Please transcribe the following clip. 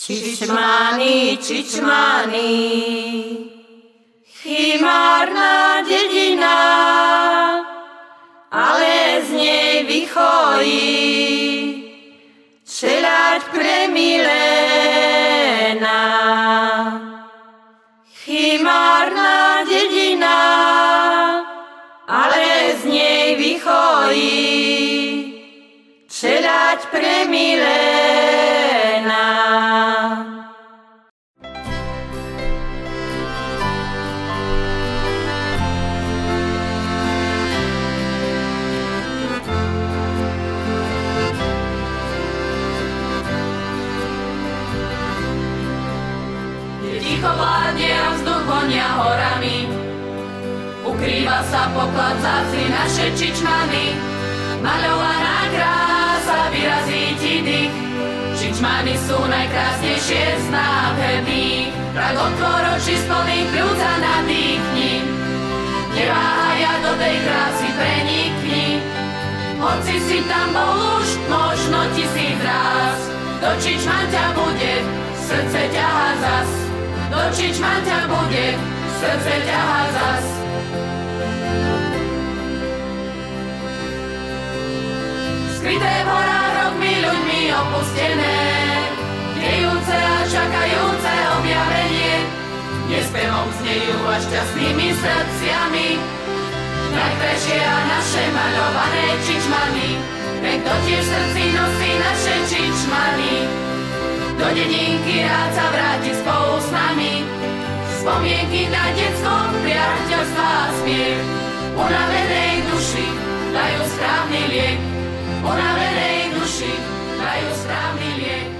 Čičmany, čičmany, chimárna dedina, ale z nej vychojí čeľaď premilená. Chimárna dedina, ale z nej vychojí čeľaď premilená. Ticho vládne a vzduch vonia horami, ukrýva sa poklad vzácny naše čičmany. Maľovaná krása vyrazí ti dých, čičmany sú najkrásnejšie z nádherných. Tak otvor oči z plných pľúc a nadýchni, neváhaj a do tej krásy prenikni. Hoci si tam bol už možno 1000 ráz, do čičman ťa bude srdce ťahá zas. Do čičman ťa bude srdce ťahá zas. Skryté v horách rokmi ľuďmi opustené, dejúce a čakajúce objavenie, nespevom znejú a šťastnými srdciami. Najkrajšie a naše maľované čičmany, nech to tiež v srdci nosí naše čičmany. Do dedinky rád sa vráti spolu s nami, spomienky na detstvo, priateľstva a smiech. Unavenej duši dajú správny liek, unavenej duši dajú správny liek.